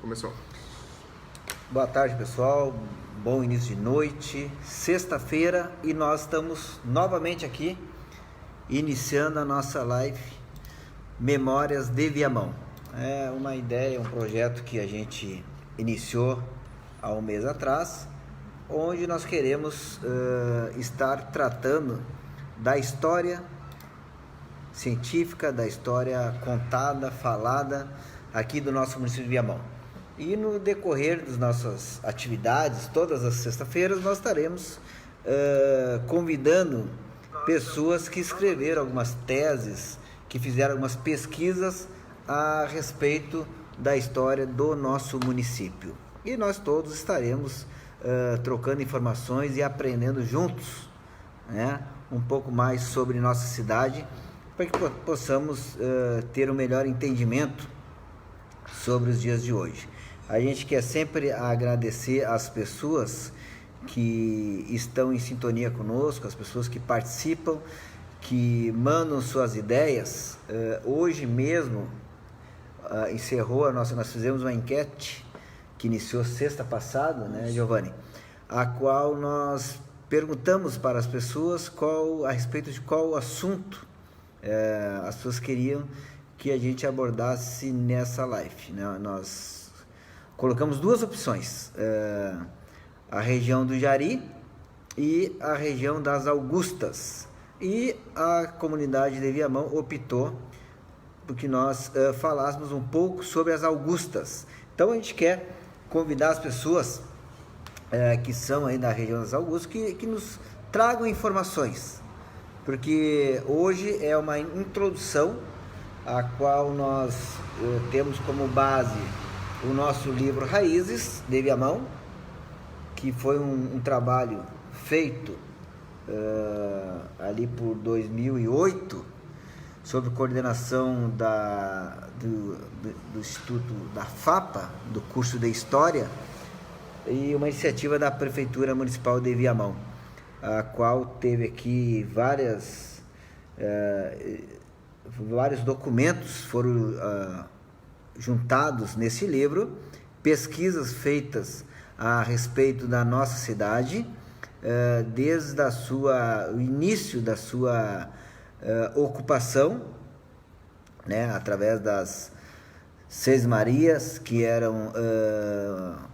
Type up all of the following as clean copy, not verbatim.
Começou. Boa tarde, pessoal. Bom início de noite. Sexta-feira e nós estamos novamente aqui iniciando a nossa live Memórias de Viamão. É uma ideia, um projeto que a gente iniciou há um mês atrás, onde nós queremos estar tratando da história científica, da história contada, falada aqui do nosso município de Viamão. E no decorrer das nossas atividades, todas as sextas-feiras, nós estaremos convidando pessoas que escreveram algumas teses, que fizeram algumas pesquisas a respeito da história do nosso município. E nós todos estaremos trocando informações e aprendendo juntos, né, um pouco mais sobre nossa cidade, para que possamos ter um melhor entendimento sobre os dias de hoje. A gente quer sempre agradecer às pessoas que estão em sintonia conosco, as pessoas que participam, que mandam suas ideias. Hoje mesmo encerrou nós fizemos uma enquete que iniciou sexta passada, né, Giovanni? A qual nós perguntamos para as pessoas a respeito de qual assunto as pessoas queriam que a gente abordasse nessa live, né? Nós colocamos duas opções, a região do Jari e a região das Augustas, e a comunidade de Viamão optou porque nós falássemos um pouco sobre as Augustas. Então a gente quer convidar as pessoas que são aí da região das Augustas que nos tragam informações, porque hoje é uma introdução a qual nós temos como base o nosso livro Raízes de Viamão, que foi um trabalho feito ali por 2008, sob coordenação do Instituto da FAPA, do curso de História, e uma iniciativa da Prefeitura Municipal de Viamão, a qual teve aqui vários documentos foram juntados nesse livro, pesquisas feitas a respeito da nossa cidade, desde o início da sua ocupação, né, através das Seis Marias, que eram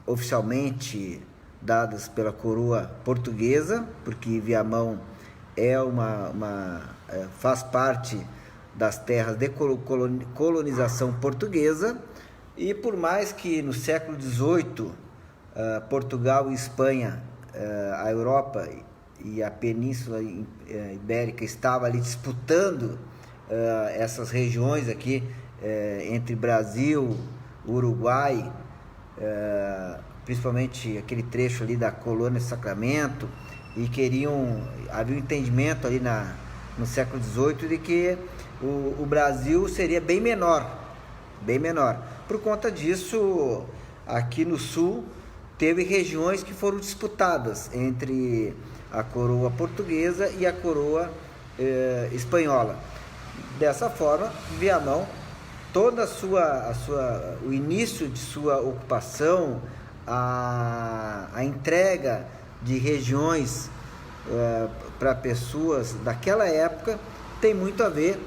oficialmente dadas pela coroa portuguesa, porque Viamão faz parte das terras de colonização portuguesa, e por mais que no século XVIII Portugal e Espanha, a Europa e a Península Ibérica estavam ali disputando essas regiões aqui entre Brasil, Uruguai, principalmente aquele trecho ali da colônia Sacramento, e havia um entendimento ali no século XVIII de que o Brasil seria bem menor. Por conta disso, aqui no sul, teve regiões que foram disputadas entre a coroa portuguesa e a coroa espanhola. Dessa forma, Viamão, toda o início de sua ocupação, a entrega de regiões para pessoas daquela época, tem muito a ver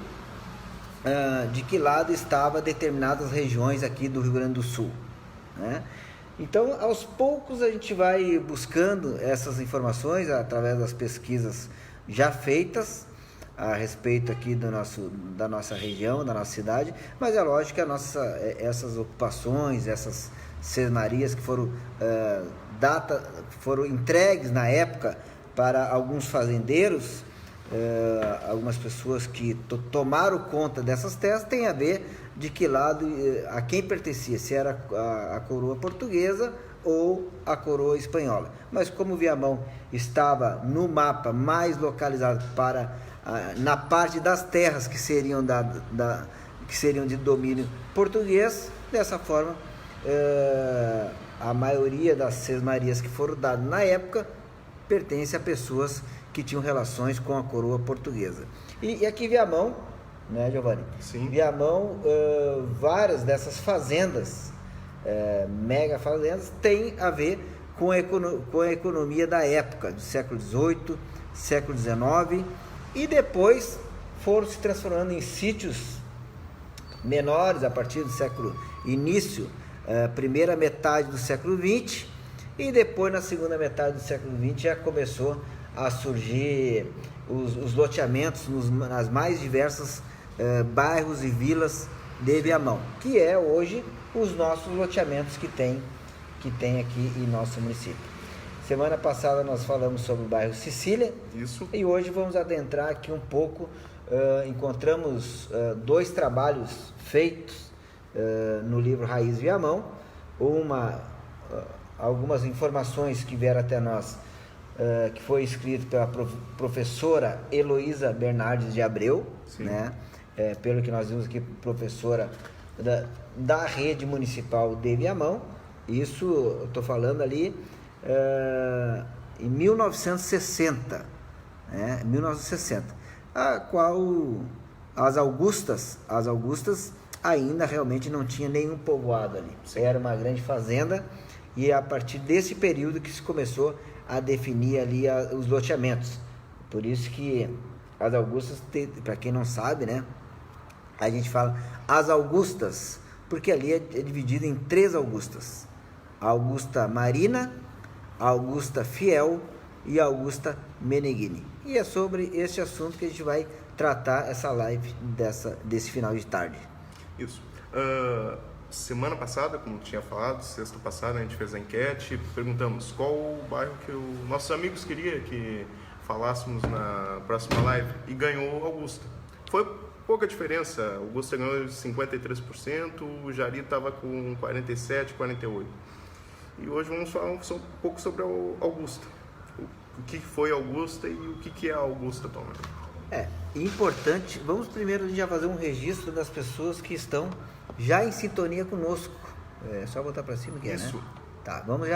de que lado estavam determinadas regiões aqui do Rio Grande do Sul, né? Então, aos poucos, a gente vai buscando essas informações através das pesquisas já feitas a respeito aqui da nossa região, da nossa cidade, mas é lógico que essas ocupações, essas senarias que foram entregues na época para alguns fazendeiros, algumas pessoas que tomaram conta dessas terras, tem a ver de que lado, a quem pertencia, se era a coroa portuguesa ou a coroa espanhola. Mas como Viamão estava no mapa mais localizado na parte das terras que seriam de domínio português, dessa forma a maioria das Seis Marias que foram dadas na época pertence a pessoas que tinham relações com a coroa portuguesa. E aqui Viamão, né, Giovanni? Sim. Viamão, várias dessas fazendas mega fazendas, tem a ver com a economia da época, do século XVIII, século XIX, e depois foram se transformando em sítios menores a partir do primeira metade do século XX, e depois na segunda metade do século XX já começou a surgir os loteamentos nas mais diversas bairros e vilas de Viamão, que é hoje os nossos loteamentos que tem aqui em nosso município. Semana passada nós falamos sobre o bairro Sicília. Isso. E hoje vamos adentrar aqui um pouco. Encontramos 2 trabalhos feitos no livro Raiz Viamão, algumas informações que vieram até nós, que foi escrito pela professora Heloísa Bernardes de Abreu, né? Pelo que nós vimos aqui, professora da rede municipal de Viamão. Isso eu estou falando ali em 1960, né? 1960, a qual as Augustas ainda realmente não tinha nenhum povoado ali. Era uma grande fazenda, e a partir desse período que se começou a definir ali os loteamentos. Por isso que as Augustas, para quem não sabe, né, a gente fala as Augustas, porque ali é dividido em 3 Augustas: a Augusta Marina, a Augusta Fiel e a Augusta Meneghini. E é sobre este assunto que a gente vai tratar essa live desse final de tarde. Isso. Semana passada, como tinha falado, sexta passada, a gente fez a enquete, perguntamos qual o bairro que nossos amigos queriam que falássemos na próxima live, e ganhou Augusta. Foi pouca diferença, Augusta ganhou 53%, o Jari estava com 47%, 48%. E hoje vamos falar um pouco sobre a Augusta. O que foi Augusta e o que é a Augusta, Tom? Importante, vamos primeiro já fazer um registro das pessoas que estão já em sintonia conosco. É só botar para cima que Isso. Né? Tá, vamos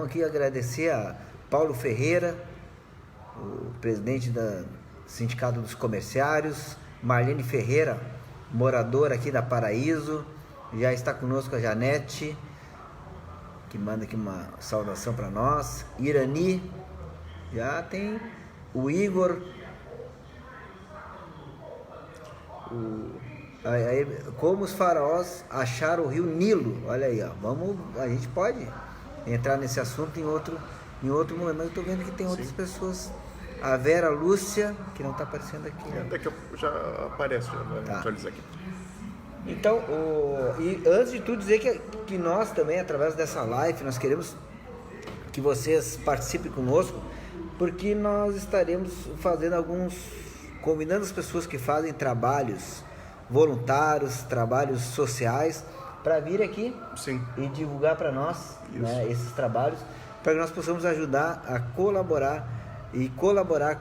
aqui agradecer a Paulo Ferreira, o presidente do Sindicato dos Comerciários, Marlene Ferreira, moradora aqui da Paraíso, já está conosco a Janete, que manda aqui uma saudação para nós, Irani, já tem o Igor, como os faraós acharam o rio Nilo. Olha aí, ó. A gente pode entrar nesse assunto em outro momento, mas eu estou vendo que tem outras pessoas. A Vera Lúcia, que não está aparecendo aqui, né? Daqui a pouco já aparece, já vai atualizar aqui. Então, e antes de tudo dizer que nós também, através dessa live, nós queremos que vocês participem conosco, porque nós estaremos fazendo convidando as pessoas que fazem trabalhos voluntários, trabalhos sociais, para vir aqui. Sim. E divulgar para nós, né, esses trabalhos, para que nós possamos ajudar a colaborar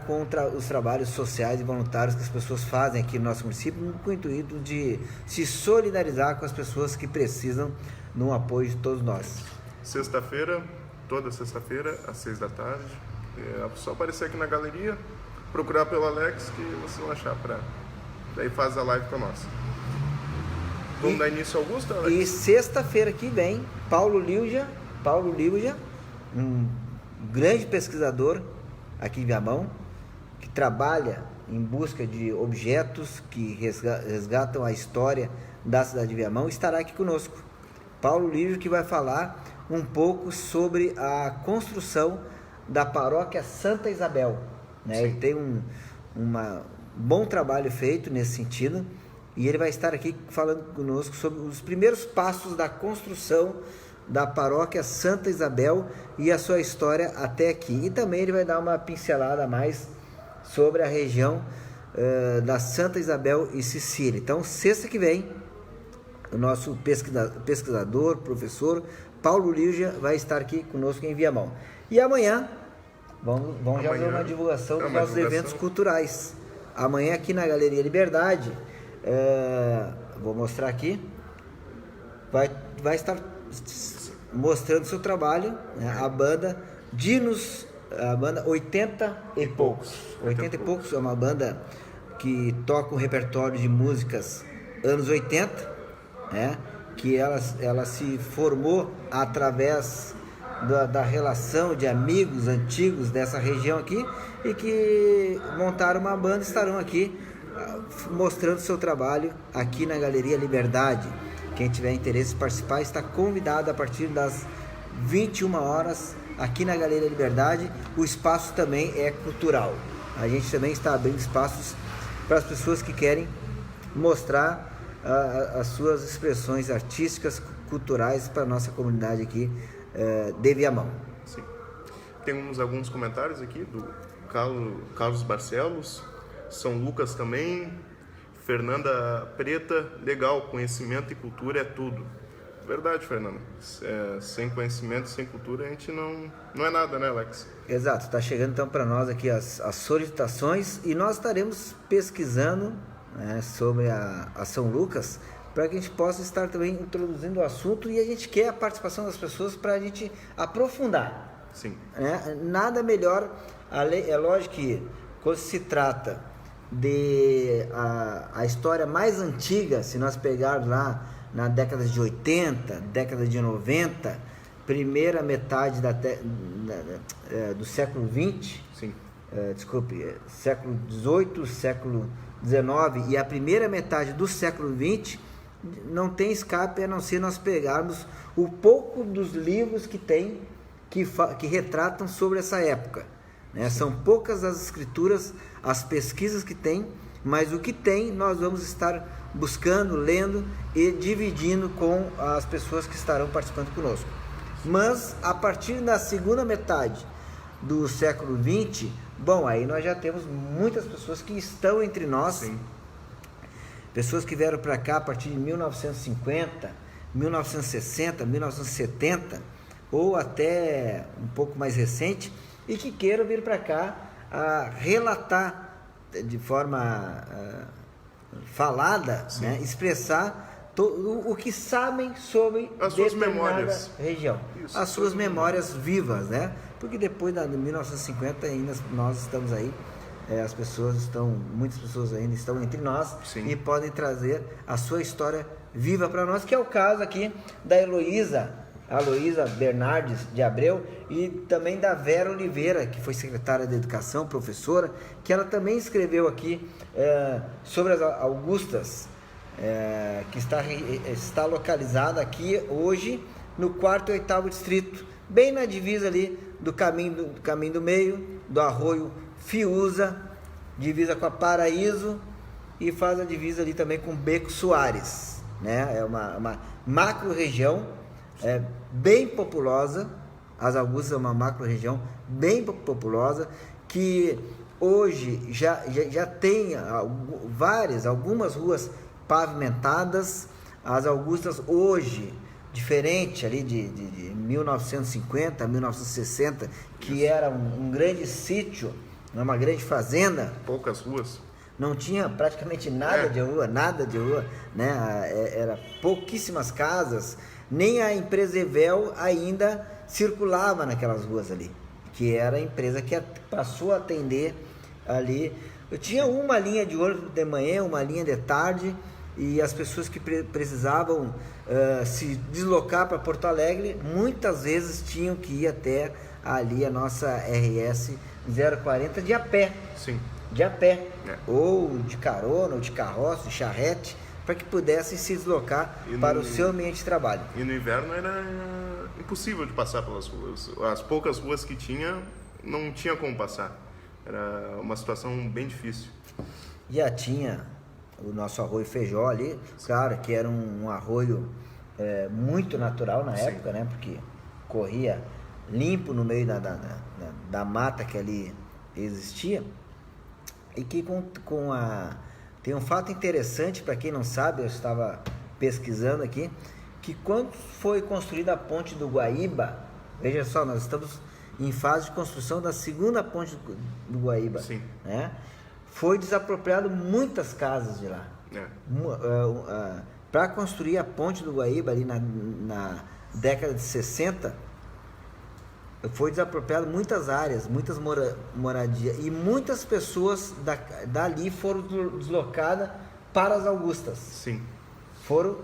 com os trabalhos sociais e voluntários que as pessoas fazem aqui no nosso município, com o intuito de se solidarizar com as pessoas que precisam de um apoio de todos nós. Toda sexta-feira, às 6 da tarde, é só aparecer aqui na galeria, procurar pelo Alex, que vocês vão achar, daí faz a live para nós. Vamos dar início ao Augusta, Alex? E sexta-feira que vem, Paulo Liuja, um grande pesquisador aqui em Viamão, que trabalha em busca de objetos que resgatam a história da cidade de Viamão, estará aqui conosco. Paulo Liuja, que vai falar um pouco sobre a construção da paróquia Santa Isabel, né? Ele tem um bom trabalho feito nesse sentido, e ele vai estar aqui falando conosco sobre os primeiros passos da construção da paróquia Santa Isabel e a sua história até aqui. E também ele vai dar uma pincelada a mais sobre a região da Santa Isabel e Sicília. Então, sexta que vem, o nosso pesquisador, professor Paulo Liuja vai estar aqui conosco em Viamão. E amanhã vamos já fazer uma divulgação dos nossos eventos culturais. Amanhã aqui na Galeria Liberdade, vou mostrar aqui, vai estar mostrando seu trabalho, né? A banda Dinos, a banda 80 e poucos. 80 e poucos é uma banda que toca um repertório de músicas anos 80, né? que ela se formou através da relação de amigos antigos dessa região aqui e que montaram uma banda e estarão aqui mostrando seu trabalho aqui na Galeria Liberdade. Quem tiver interesse em participar está convidado a partir das 21 horas aqui na Galeria Liberdade. O espaço também é cultural. A gente também está abrindo espaços para as pessoas que querem mostrar as suas expressões artísticas, culturais para a nossa comunidade aqui de Viamão. Sim. Temos alguns comentários aqui do Carlos Barcelos, São Lucas também, Fernanda Preta, legal, conhecimento e cultura é tudo. Verdade, Fernanda. Sem conhecimento, sem cultura, a gente não é nada, né, Alex? Exato, está chegando então para nós aqui as solicitações e nós estaremos pesquisando, né, sobre a São Lucas, para que a gente possa estar também introduzindo o assunto, e a gente quer a participação das pessoas para a gente aprofundar. Sim. Né? Nada melhor, é lógico que quando se trata de a história mais antiga, se nós pegarmos lá na década de 80, década de 90, primeira metade do século 20, sim. Século 18, século 19 e a primeira metade do século 20, não tem escape a não ser nós pegarmos o pouco dos livros que tem que retratam sobre essa época, né? São poucas as escrituras, as pesquisas que tem, mas o que tem nós vamos estar buscando, lendo e dividindo com as pessoas que estarão participando conosco. Mas a partir da segunda metade do século 20, bom, aí nós já temos muitas pessoas que estão entre nós. Sim. Pessoas que vieram para cá a partir de 1950, 1960, 1970, ou até um pouco mais recente, e que queiram vir para cá a relatar de forma falada, né, expressar o que sabem sobre as suas memórias, região. Isso, as suas memórias vivas, né? Porque depois de 1950 ainda nós estamos aí, muitas pessoas ainda estão entre nós. Sim. E podem trazer a sua história viva para nós, que é o caso aqui da Heloísa Bernardes de Abreu, e também da Vera Oliveira, que foi secretária de Educação, professora, que ela também escreveu aqui sobre as Augustas, que está localizada aqui hoje no 4º e 8º distrito, bem na divisa ali do caminho do meio, do arroio Fiuza, divisa com a Paraíso e faz a divisa ali também com Beco Soares, né? É uma macro região bem populosa. As Augustas é uma macro região bem populosa, que hoje já tem algumas ruas pavimentadas. As Augustas hoje, diferente ali de 1950, 1960, que era um grande sítio, uma grande fazenda, poucas ruas, não tinha praticamente nada de rua, né? Era pouquíssimas casas, nem a empresa Evel ainda circulava naquelas ruas ali, que era a empresa que passou a atender ali. Eu tinha uma linha de ônibus de manhã, uma linha de tarde, e as pessoas que precisavam se deslocar para Porto Alegre, muitas vezes tinham que ir até ali a nossa RS 040 de a pé. Sim. De a pé, ou de carona, ou de carroça, de charrete, para que pudessem se deslocar para o seu ambiente de trabalho. E no inverno era impossível de passar pelas ruas. As poucas ruas que tinha, não tinha como passar. Era uma situação bem difícil. Já tinha o nosso arroio Feijó ali, claro que era um arroio muito natural na época, né? Porque corria limpo no meio da mata que ali existia. E que tem um fato interessante, para quem não sabe, eu estava pesquisando aqui, que quando foi construída a ponte do Guaíba, veja só, nós estamos em fase de construção da segunda ponte do Guaíba, né? Foi desapropriado muitas casas de lá. Para construir a ponte do Guaíba ali na década de 60, foi desapropriado muitas áreas, muitas moradias, e muitas pessoas dali foram deslocadas para as Augustas. Sim. Foram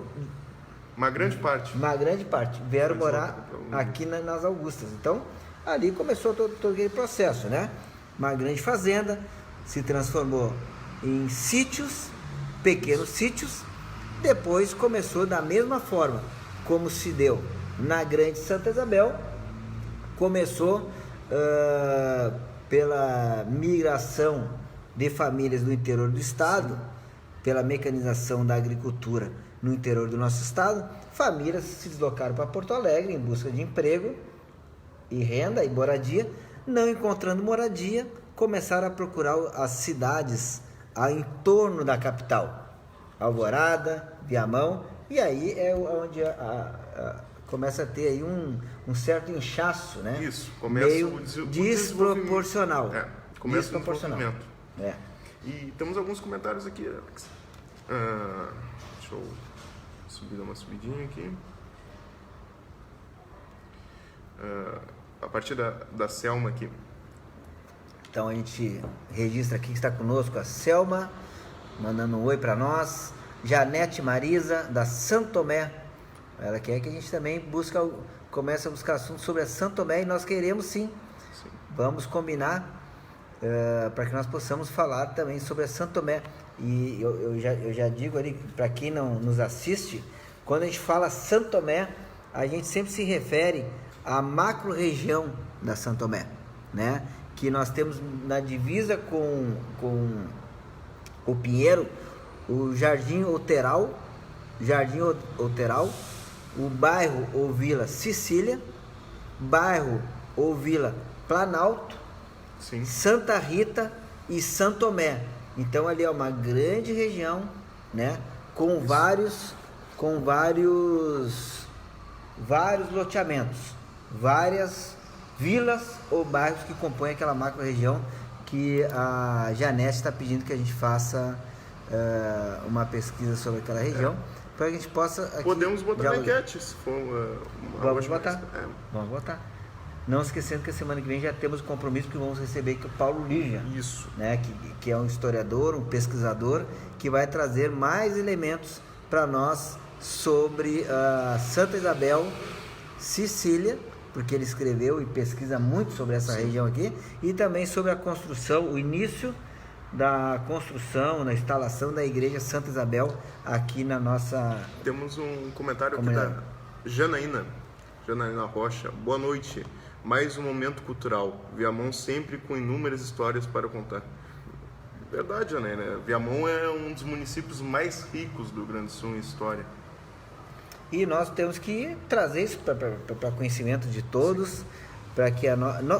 Uma grande parte. Uma grande parte vieram Foi morar deslocada aqui nas Augustas. Então, ali começou todo aquele processo, né? Uma grande fazenda se transformou em sítios, pequenos sítios. Depois começou da mesma forma como se deu na Grande Santa Isabel, começou pela migração de famílias do interior do estado, pela mecanização da agricultura no interior do nosso estado. Famílias se deslocaram para Porto Alegre em busca de emprego e renda e moradia. Não encontrando moradia, começaram a procurar as cidades ao entorno da capital, Alvorada, Viamão, e aí é onde começa a ter aí um certo inchaço, né? Isso, começa meio o desproporcional. Começa desproporcional. o desenvolvimento. E temos alguns comentários aqui, Alex. Deixa eu dar uma subidinha aqui. A partir da Selma aqui. Então a gente registra aqui que está conosco a Selma, mandando um oi para nós. Janete Marisa, da Santo Tomé. Ela quer que a gente também comece a buscar assuntos sobre a Santo Tomé, e nós queremos sim. Vamos combinar para que nós possamos falar também sobre a Santo Tomé. E eu já digo ali, para quem não nos assiste, quando a gente fala Santo Tomé, a gente sempre se refere à macro região da Santo Tomé, né? Que nós temos na divisa com o Pinheiro, o Jardim Outeral, o bairro ou Vila Sicília, bairro ou Vila Planalto, Sim. Santa Rita e Santo Tomé. Então ali é uma grande região, né? Com vários loteamentos, várias vilas ou bairros que compõem aquela macro região que a Janete está pedindo que a gente faça uma pesquisa sobre aquela região, para que a gente possa aqui podemos botar na dialogar. enquete, se for Vamos botar. Não esquecendo que a semana que vem já temos o compromisso que vamos receber aqui o Paulo Lígia. Isso. Né, que é um historiador, um pesquisador, que vai trazer mais elementos para nós sobre Santa Isabel, Sicília, porque ele escreveu e pesquisa muito sobre essa região aqui, e também sobre a construção, o início da construção, na instalação da igreja Santa Isabel aqui na nossa... Temos um comentário comunidade. aqui da Janaína Rocha. Boa noite, mais um momento cultural. Viamão sempre com inúmeras histórias para contar. Verdade, Janaína. Viamão é um dos municípios mais ricos do Rio Grande do Sul em história. E nós temos que trazer isso para conhecimento de todos, para que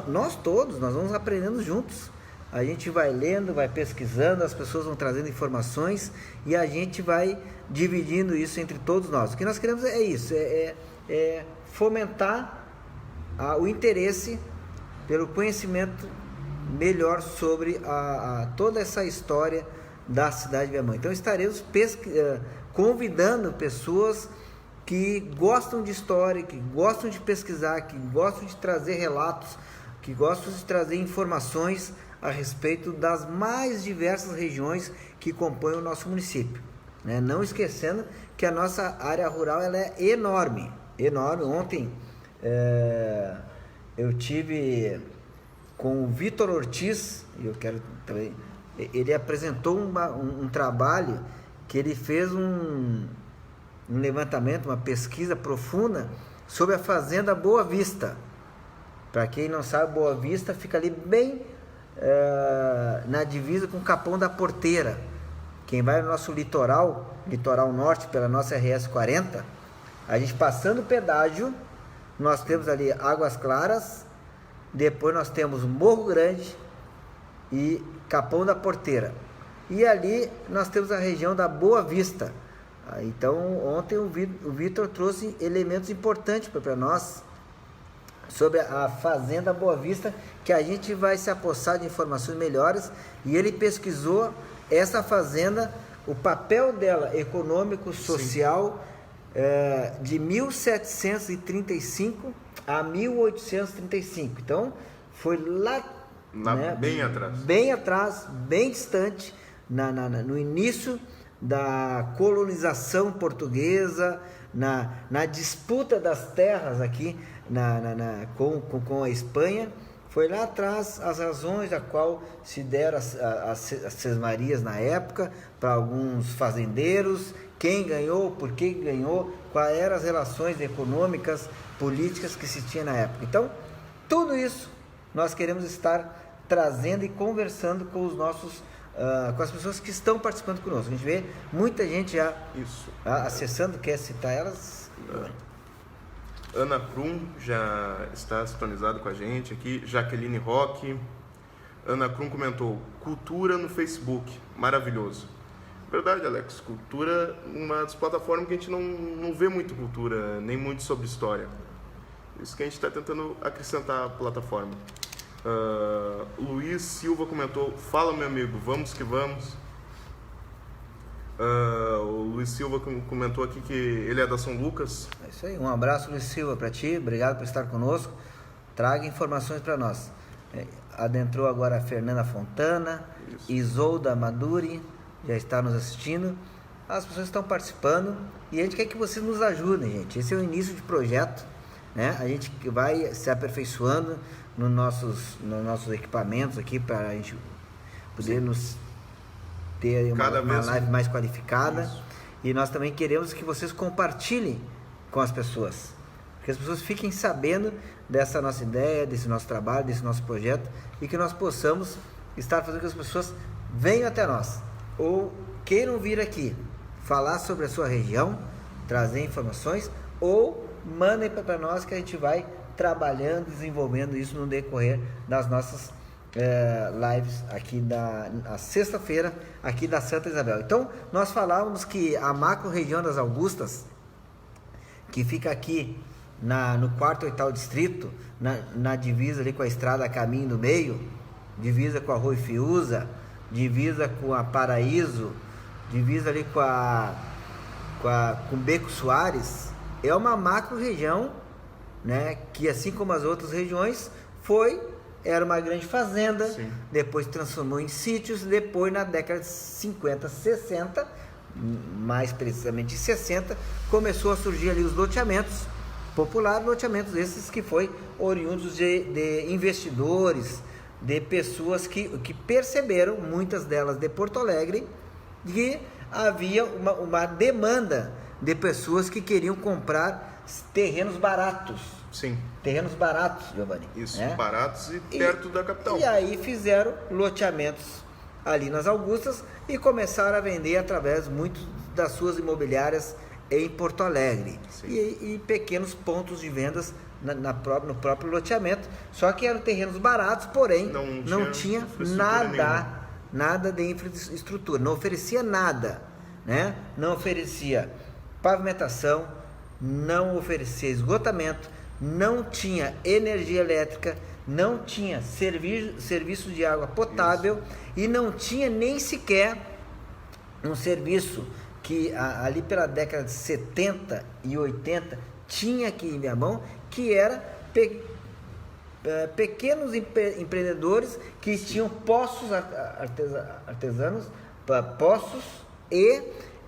nós todos, nós vamos aprendendo juntos. A gente vai lendo, vai pesquisando, as pessoas vão trazendo informações e a gente vai dividindo isso entre todos nós. O que nós queremos é isso, é fomentar o interesse pelo conhecimento melhor sobre toda essa história da cidade de Viamão. Então estaremos convidando pessoas que gostam de história, que gostam de pesquisar, que gostam de trazer relatos, que gostam de trazer informações a respeito das mais diversas regiões que compõem o nosso município, né? Não esquecendo que a nossa área rural ela é enorme. Ontem eu tive com o Vitor Ortiz, e eu quero também, ele apresentou um trabalho que ele fez um levantamento, uma pesquisa profunda sobre a fazenda Boa Vista. Para quem não sabe, Boa Vista fica ali bem na divisa com o Capão da Porteira. Quem vai no nosso litoral norte, pela nossa RS 40, a gente passando o pedágio, nós temos ali Águas Claras, depois nós temos Morro Grande e Capão da Porteira. E ali nós temos a região da Boa Vista. Então, ontem o Vitor trouxe elementos importantes para nós sobre a Fazenda Boa Vista, que a gente vai se apossar de informações melhores, e ele pesquisou essa fazenda, o papel dela econômico, social, de 1735 a 1835. Então, foi lá, né, bem atrás, bem distante, no início da colonização portuguesa, na disputa das terras aqui com a Espanha. Foi lá atrás as razões a qual se deram as sesmarias na época para alguns fazendeiros, quem ganhou, por que ganhou, quais eram as relações econômicas, políticas que se tinha na época. Então, tudo isso nós queremos estar trazendo e conversando com os nossos, com as pessoas que estão participando conosco. A gente vê muita gente já acessando, quer citar elas? Ana Krum já está sintonizada com a gente aqui. Jaqueline Roque. Ana Krum comentou: cultura no Facebook, maravilhoso. Verdade, Alex. Cultura, uma das plataformas que a gente não vê muito cultura, nem muito sobre história. Isso que a gente está tentando acrescentar à plataforma. Luiz Silva comentou: fala, meu amigo, vamos que vamos. O Luiz Silva comentou aqui que ele é da São Lucas. É isso aí, um abraço, Luiz Silva, para ti, obrigado por estar conosco. Traga informações para nós. Adentrou agora a Fernanda Fontana. Isso. Isolda Maduri já está nos assistindo. As pessoas estão participando e a gente quer que vocês nos ajudem, gente. Esse é o início de projeto, né? A gente vai se aperfeiçoando nos nossos equipamentos aqui para a gente poder nos ter uma live mais qualificada. Isso. E nós também queremos que vocês compartilhem com as pessoas, que as pessoas fiquem sabendo dessa nossa ideia, desse nosso trabalho, desse nosso projeto, e que nós possamos estar fazendo com que as pessoas venham até nós, ou queiram vir aqui falar sobre a sua região, trazer informações, ou mandem para nós, que a gente vai trabalhando, desenvolvendo isso no decorrer das nossas lives aqui na sexta-feira aqui da Santa Isabel. Então nós falávamos que a macro região das Augustas, que fica aqui no 4º, 8º distrito, na divisa ali com a estrada Caminho do Meio, divisa com a Rui Fiuza, divisa com a Paraíso, divisa ali com Beco Soares, é uma macro região, né, que assim como as outras regiões era uma grande fazenda. Sim. Depois transformou em sítios, depois na década de 50, 60, mais precisamente 60, começou a surgir ali os loteamentos populares, loteamentos esses que foi oriundos de investidores, de pessoas que perceberam, muitas delas de Porto Alegre, que havia uma demanda de pessoas que queriam comprar terrenos baratos. Sim. Terrenos baratos, Giovanni. Isso, né? Baratos e perto da capital. E aí fizeram loteamentos ali nas Augustas e começaram a vender através muito das suas imobiliárias em Porto Alegre. E pequenos pontos de vendas no próprio loteamento. Só que eram terrenos baratos, porém não tinha nada de infraestrutura, não oferecia nada, né? Não oferecia pavimentação, não oferecia esgotamento, não tinha energia elétrica, não tinha serviço de água potável. Isso. E não tinha nem sequer um serviço que ali pela década de 70 e 80 tinha aqui em Viamão, que era pequenos empreendedores que tinham poços artesanos, poços, e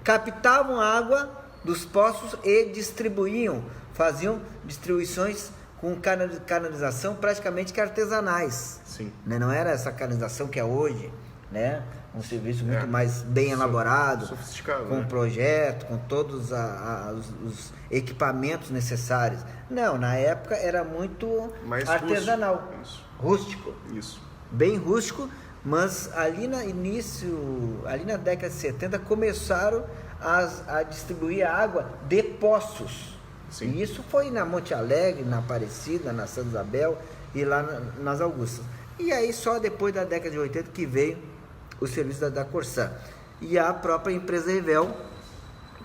captavam água dos poços e distribuíam, faziam distribuições com canalização praticamente que artesanais. Sim. Né? Não era essa canalização que é hoje, né? Um serviço muito mais bem elaborado, sofisticado, com projeto, com todos os equipamentos necessários. Não, na época era muito mais artesanal, rústico. Isso. Bem rústico, mas ali ali na década de 70 começaram a distribuir a água de poços. Sim. E isso foi na Monte Alegre, na Aparecida, na Santa Isabel e lá nas Augustas. E aí só depois da década de 80 que veio o serviço da Corsã. E a própria empresa Revel,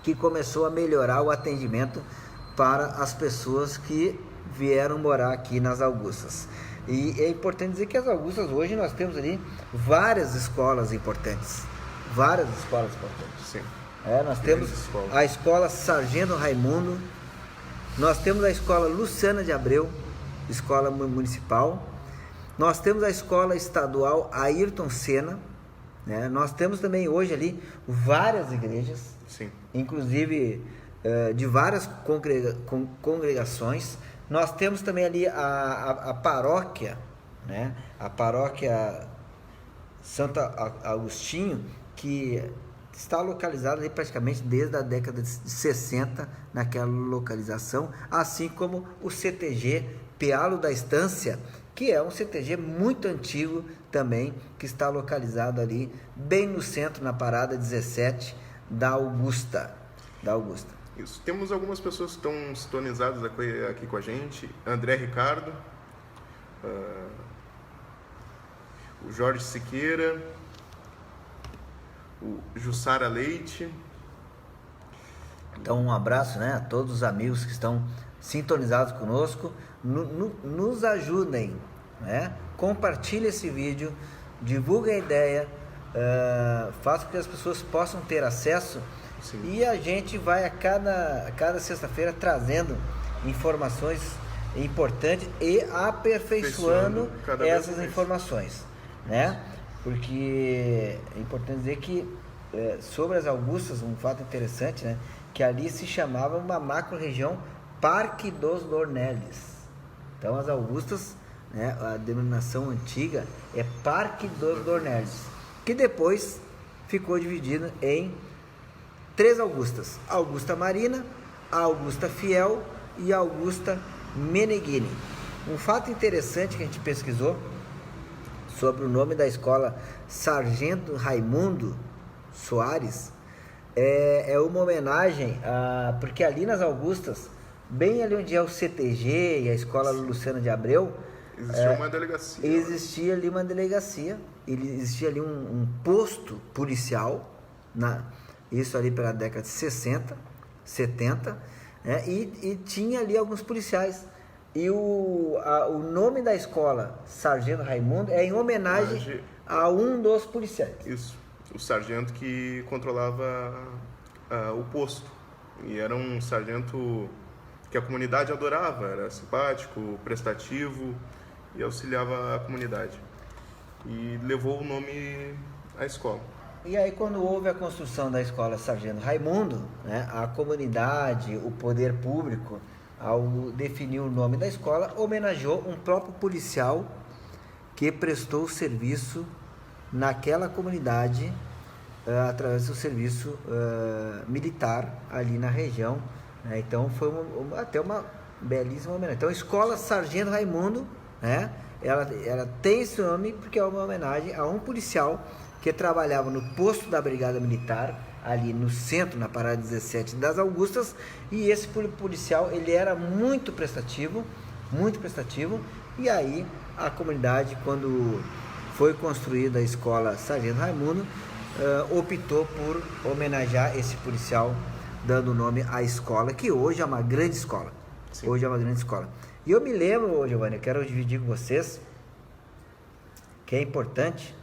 que começou a melhorar o atendimento para as pessoas que vieram morar aqui nas Augustas. E é importante dizer que as Augustas, hoje nós temos ali várias escolas importantes. Sim. Nós temos a escola Sargento Raimundo, nós temos a escola Luciana de Abreu, escola municipal, nós temos a escola estadual Ayrton Senna, né? Nós temos também hoje ali várias igrejas. Sim. Inclusive de várias congregações. Nós temos também ali a paróquia, né? A paróquia Santo Agostinho, que está localizada ali praticamente desde a década de 60 naquela localização, assim como o CTG Pealo da Estância, que é um CTG muito antigo também, que está localizado ali bem no centro, na parada 17 da Augusta. Isso. Temos algumas pessoas que estão sintonizadas aqui com a gente. André Ricardo, o Jorge Siqueira, o Jussara Leite. Então um abraço, né, a todos os amigos que estão sintonizados conosco. Nos ajudem, né? Compartilhe esse vídeo, divulgue a ideia, faça com que as pessoas possam ter acesso. Sim. E a gente vai a cada sexta-feira trazendo informações importantes e aperfeiçoando essas informações, né? Porque é importante dizer que sobre as Augustas, um fato interessante, né? Que ali se chamava uma macro-região Parque dos Dornelles. Então as Augustas, né, a denominação antiga é Parque dos Dornelles, que depois ficou dividido em 3 Augustas: Augusta Marina, Augusta Fiel e Augusta Meneghini. Um fato interessante que a gente pesquisou sobre o nome da escola Sargento Raimundo Soares é uma homenagem porque ali nas Augustas, bem ali onde é o CTG e a escola Luciana de Abreu, existia uma delegacia. Existia ali uma delegacia, existia ali um posto policial, isso ali pela década de 60, 70, né? E tinha ali alguns policiais. E o nome da escola Sargento Raimundo é em homenagem a um dos policiais. Isso, o sargento que controlava o posto. E era um sargento que a comunidade adorava, era simpático, prestativo e auxiliava a comunidade. E levou o nome à escola. E aí, quando houve a construção da escola Sargento Raimundo, né, a comunidade, o poder público, ao definir o nome da escola, homenageou um próprio policial que prestou serviço naquela comunidade através do serviço militar ali na região, né? Então foi até uma belíssima homenagem. Então a escola Sargento Raimundo, né, ela tem esse nome porque é uma homenagem a um policial que trabalhava no posto da Brigada Militar, ali no centro, na parada 17 das Augustas, e esse policial, ele era muito prestativo, e aí a comunidade, quando foi construída a escola Sargento Raimundo, optou por homenagear esse policial, dando o nome à escola, que hoje é uma grande escola. Sim. Hoje é uma grande escola. E eu me lembro, Giovanni, eu quero dividir com vocês, que é importante.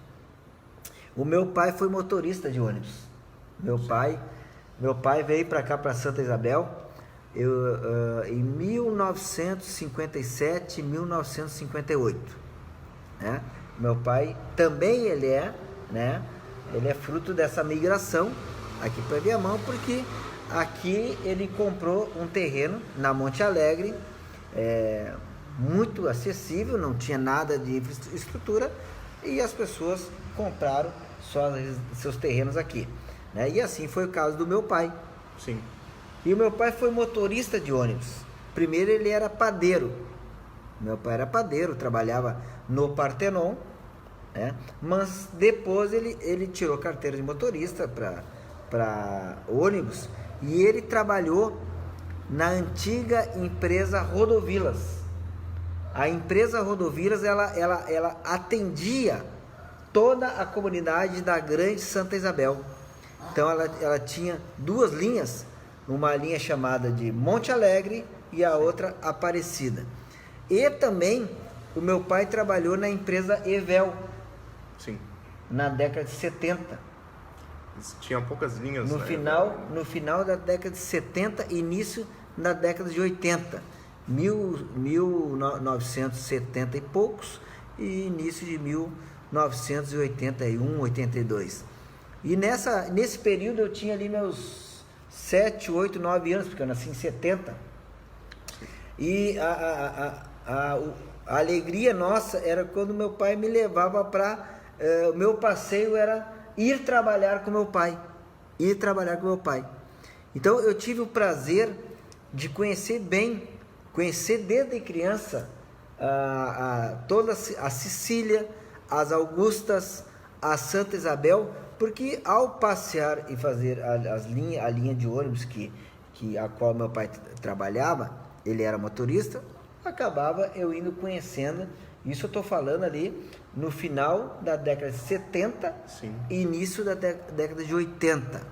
O meu pai foi motorista de ônibus. Meu pai veio para cá, para Santa Isabel, em 1957, 1958. Né? Meu pai também ele é fruto dessa migração aqui para Viamão, porque aqui ele comprou um terreno na Monte Alegre, muito acessível, não tinha nada de infraestrutura, e as pessoas compraram seus terrenos aqui, né? E assim foi o caso do meu pai. Sim. E o meu pai foi motorista de ônibus. Primeiro ele era padeiro. Meu pai era padeiro, trabalhava no Partenon, né? Mas depois ele tirou carteira de motorista para ônibus, e ele trabalhou na antiga empresa Rodovilas. A empresa Rodovilas ela atendia toda a comunidade da Grande Santa Isabel. Então ela tinha 2 linhas, uma linha chamada de Monte Alegre e a outra Aparecida. E também o meu pai trabalhou na empresa Evel. Sim. Na década de 70. Tinha poucas linhas. No final da década de 70 e início da década de 80. 1970 e poucos e início de 1981, 82. E nesse período eu tinha ali meus 7, 8, 9 anos, porque eu nasci em 70. E a alegria nossa era quando meu pai me levava para... o meu passeio era ir trabalhar com meu pai. Ir trabalhar com meu pai. Então eu tive o prazer de conhecer bem, conhecer desde criança toda a Sicília, as Augustas, a Santa Isabel, porque ao passear e fazer a linha de ônibus a qual meu pai trabalhava, ele era motorista, acabava eu indo conhecendo. Isso eu estou falando ali no final da década de 70 Sim. e início da década de 80.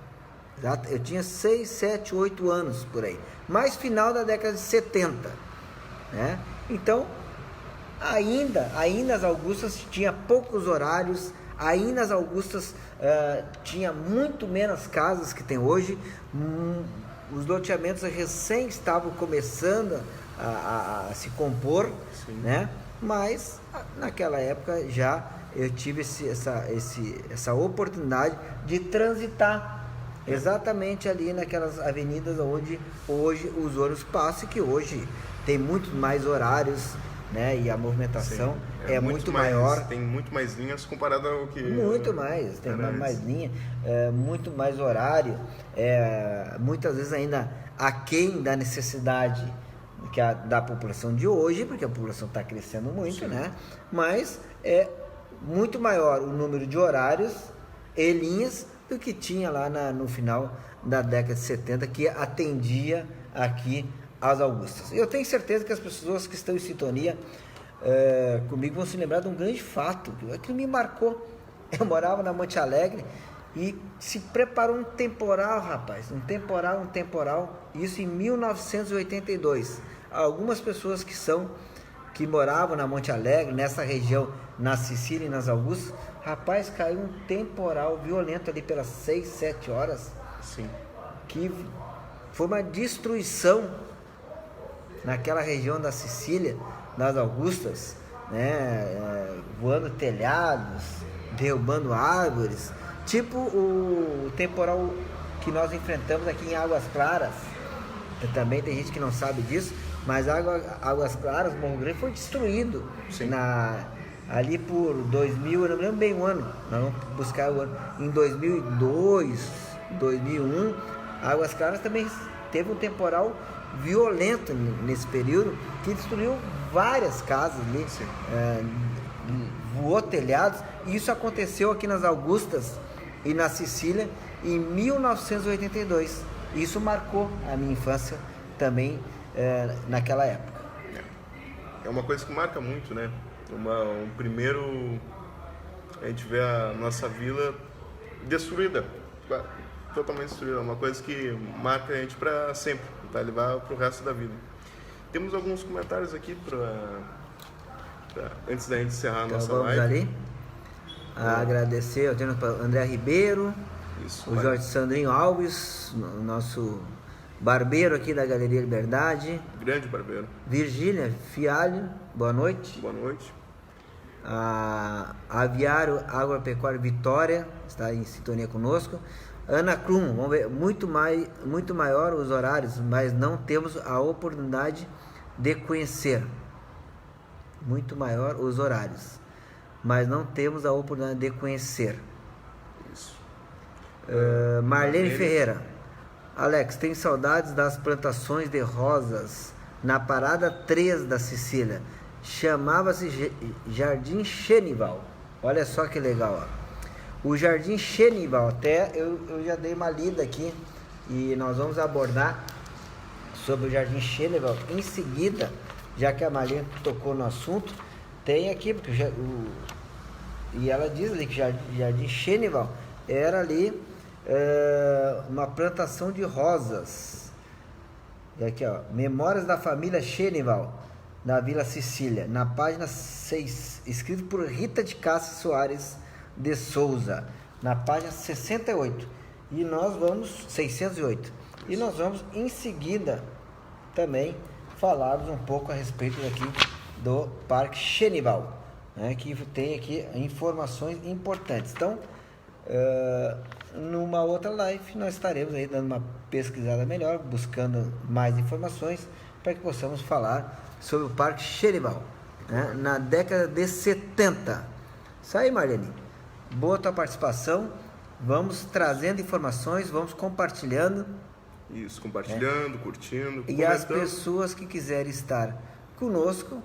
Exato? Eu tinha 6, 7, 8 anos por aí. Mais final da década de 70. Né? Então, ainda as Augustas tinha poucos horários, ainda as Augustas tinha muito menos casas que tem hoje. Os loteamentos recém estavam começando a se compor, né? Mas naquela época já eu tive essa oportunidade de transitar exatamente ali naquelas avenidas onde hoje os ônibus passam, que hoje tem muito mais horários, né? E a movimentação é muito maior. Tem muito mais linhas comparado ao que... Muito mais, tem mais linha, muito mais horário, muitas vezes ainda aquém da necessidade da população de hoje, porque a população está crescendo muito, sim, né? Mas é muito maior o número de horários e linhas do que tinha lá no final da década de 70, que atendia aqui as Augustas. Eu tenho certeza que as pessoas que estão em sintonia comigo vão se lembrar de um grande fato que me marcou. Eu morava na Monte Alegre e se preparou um temporal, rapaz, um temporal, isso em 1982. Algumas pessoas que moravam na Monte Alegre, nessa região, na Sicília e nas Augustas, rapaz, caiu um temporal violento ali pelas 6, 7 horas. Sim. Que foi uma destruição naquela região da Sicília, nas Augustas, né? Voando telhados, derrubando árvores, tipo o temporal que nós enfrentamos aqui em Águas Claras. Também tem gente que não sabe disso, mas Águas Claras, Morro Grande, foi destruído ali por 2000, eu não lembro bem o ano, nós vamos buscar o ano, em 2002, 2001, Águas Claras também teve um temporal violento nesse período, que destruiu várias casas ali, voou telhados, e isso aconteceu aqui nas Augustas e na Sicília em 1982. Isso marcou a minha infância também naquela época. É uma coisa que marca muito, né? Um primeiro, a gente vê a nossa vila destruída, totalmente destruída, uma coisa que marca a gente para sempre, vai levar para o resto da vida. Temos alguns comentários aqui antes da gente encerrar a nossa vamos live. Ali agradecer, eu tenho para André Ribeiro, isso, o Jorge Sandrinho Alves, o nosso barbeiro aqui da Galeria Liberdade. Grande barbeiro. Virgínia Fialho, boa noite. Boa noite. Aviário Agropecuário Vitória está em sintonia conosco. Ana Krum, vamos ver, muito maior os horários, mas não temos a oportunidade de conhecer. Muito maior os horários, mas não temos a oportunidade de conhecer. Isso. Marlene Ferreira. Alex, tem saudades das plantações de rosas na parada 3 da Sicília. Chamava-se Jardim Chenival. Olha só que legal, ó. O Jardim Chenival, até eu já dei uma lida aqui e nós vamos abordar sobre o Jardim Chenival em seguida, já que a Marlene tocou no assunto. Tem aqui, porque e ela diz ali que Jardim Chenival era ali uma plantação de rosas. E aqui, ó, Memórias da Família Chenival, na Vila Sicília, na página 6, escrito por Rita de Cássia Soares de Souza, na página 68. E nós vamos 608. E nós vamos em seguida também falarmos um pouco a respeito aqui do Parque Chenival, né, que tem aqui informações importantes. Então, numa outra live nós estaremos aí dando uma pesquisada melhor, buscando mais informações para que possamos falar sobre o Parque Xeribal, né, na década de 70. Isso aí, Marlene. Boa tua participação. Vamos trazendo informações, vamos compartilhando. Isso, compartilhando, curtindo, e as pessoas que quiserem estar conosco,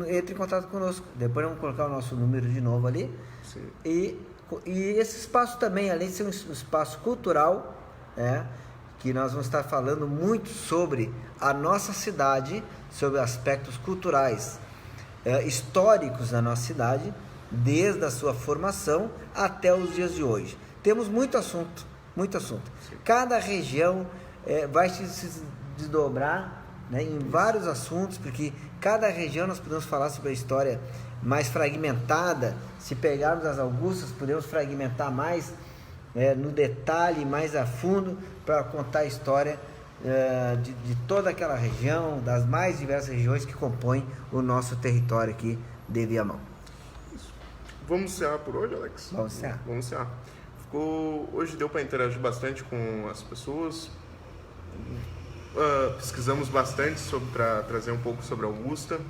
entre em contato conosco. Depois vamos colocar o nosso número de novo ali. Sim. E esse espaço também, além de ser um espaço cultural, né, que nós vamos estar falando muito sobre a nossa cidade, sobre aspectos culturais, históricos da nossa cidade, desde a sua formação até os dias de hoje. Temos muito assunto, muito assunto. Sim. Cada região vai se desdobrar, né, em vários assuntos, porque cada região nós podemos falar sobre a história mais fragmentada. Se pegarmos as Augustas, podemos fragmentar mais, no detalhe, mais a fundo, para contar a história de toda aquela região, das mais diversas regiões que compõem o nosso território aqui de Viamão. Vamos encerrar por hoje, Alex? Vamos encerrar. Vamos encerrar. Hoje deu para interagir bastante com as pessoas. Pesquisamos bastante para trazer um pouco sobre Augusta,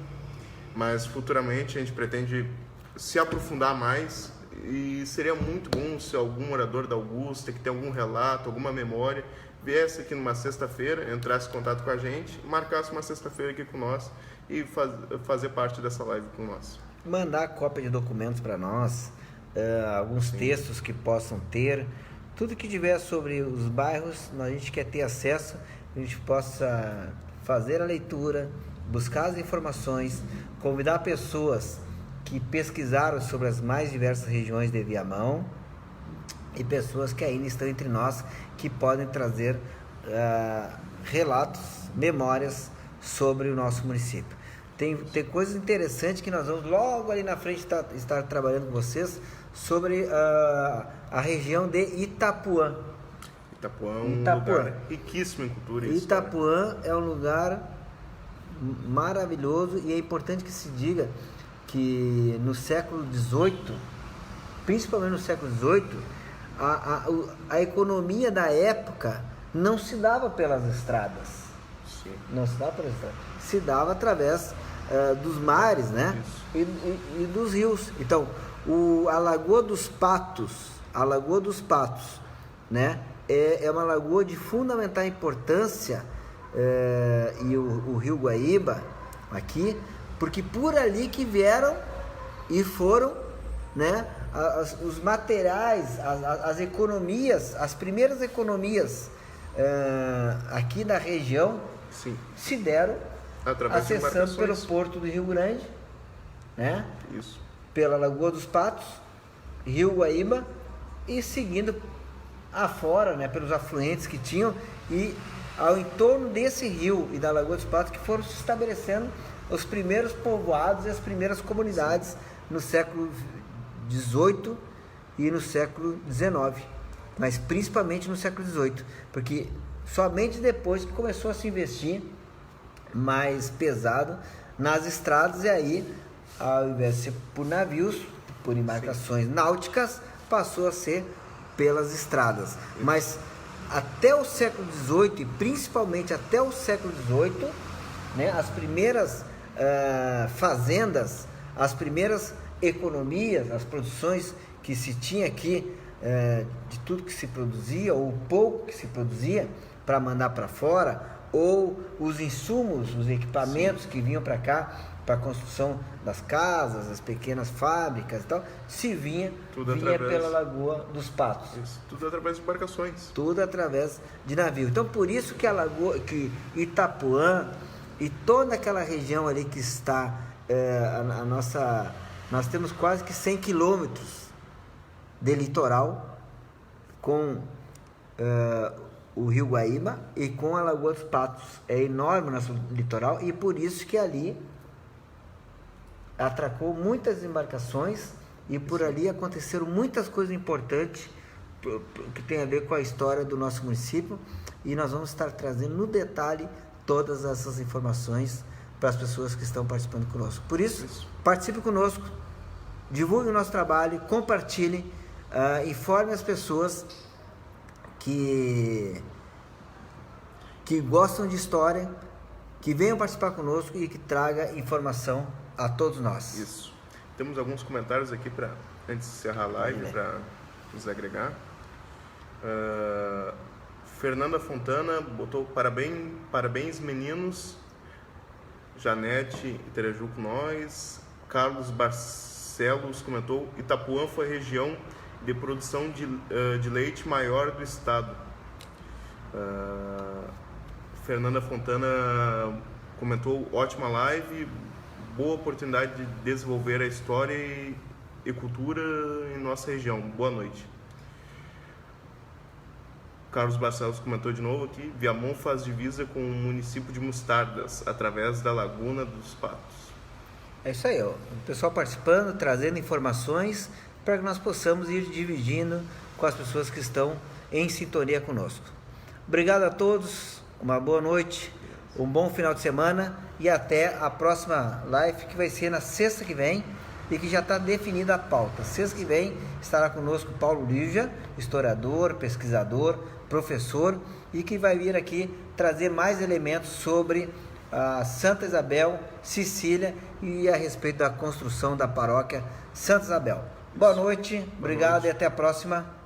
mas futuramente a gente pretende se aprofundar mais, e seria muito bom se algum morador da Augusta que tem algum relato, alguma memória, viesse aqui numa sexta-feira, entrasse em contato com a gente, marcasse uma sexta-feira aqui com nós e fazer parte dessa live com nós. Mandar cópia de documentos para nós, alguns textos que possam ter, tudo que tiver sobre os bairros, a gente quer ter acesso, a gente possa fazer a leitura, buscar as informações, convidar pessoas que pesquisaram sobre as mais diversas regiões de Viamão e pessoas que ainda estão entre nós, que podem trazer relatos, memórias sobre o nosso município. Tem coisas interessantes que nós vamos logo ali na frente estar trabalhando com vocês sobre a região de Itapuã. Itapuã é um lugar riquíssimo em cultura e Itapuã é um lugar maravilhoso, e é importante que se diga que no século XVIII, principalmente no século XVIII, a economia da época não se dava pelas estradas. Sim. Não se dava pelas estradas. Se dava através dos mares, né? E dos rios. Então, a Lagoa dos Patos, né? É uma lagoa de fundamental importância, e o Rio Guaíba aqui, porque por ali que vieram e foram, né, os materiais, as economias, as primeiras economias aqui da região. Sim. Se deram acessando pelo Porto do Rio Grande, né? Isso. Pela Lagoa dos Patos, Rio Guaíba, e seguindo afora, né, pelos afluentes que tinham, e ao entorno desse rio e da Lagoa dos Patos que foram se estabelecendo os primeiros povoados e as primeiras comunidades no século XVIII e no século XIX, mas principalmente no século XVIII, porque somente depois que começou a se investir mais pesado nas estradas, e aí, ao invés de ser por navios, por embarcações náuticas, passou a ser pelas estradas. Mas até o século XVIII, e principalmente até o século XVIII, né, as primeiras fazendas, as primeiras economias, as produções que se tinha aqui, de tudo que se produzia, ou pouco que se produzia, para mandar para fora, ou os insumos, os equipamentos que vinham para cá, para a construção das casas, as pequenas fábricas e tal, se vinha pela Lagoa dos Patos. Isso, tudo através de embarcações. Tudo através de navio. Então, por isso que que Itapuã e toda aquela região ali que está, nós temos quase que 100 quilômetros de litoral com o Rio Guaíba e com a Lagoa dos Patos. É enorme o nosso litoral, e por isso que ali atracou muitas embarcações, e por ali aconteceram muitas coisas importantes que tem a ver com a história do nosso município, e nós vamos estar trazendo no detalhe todas essas informações para as pessoas que estão participando conosco. Por isso, participe conosco, divulgue o nosso trabalho, compartilhe, informe as pessoas que gostam de história, que venham participar conosco e que traga informação a todos nós. Isso. Temos alguns comentários aqui para antes de encerrar a live, para nos agregar. Fernanda Fontana botou parabéns meninos. Janete interagiu com nós. Carlos Barcelos comentou: Itapuã foi a região de produção de leite maior do estado. Fernanda Fontana comentou: ótima live, boa oportunidade de desenvolver a história e cultura em nossa região. Boa noite. Carlos Barcelos comentou de novo aqui: Viamão faz divisa com o município de Mostardas, através da Laguna dos Patos. É isso aí, ó. O pessoal participando, trazendo informações para que nós possamos ir dividindo com as pessoas que estão em sintonia conosco. Obrigado a todos, uma boa noite, um bom final de semana e até a próxima live, que vai ser na sexta que vem e que já está definida a pauta. Sexta que vem estará conosco Paulo Lígia, historiador, pesquisador, professor, e que vai vir aqui trazer mais elementos sobre a Santa Isabel, Sicília, e a respeito da construção da paróquia Santa Isabel. Boa noite, obrigado e até a próxima.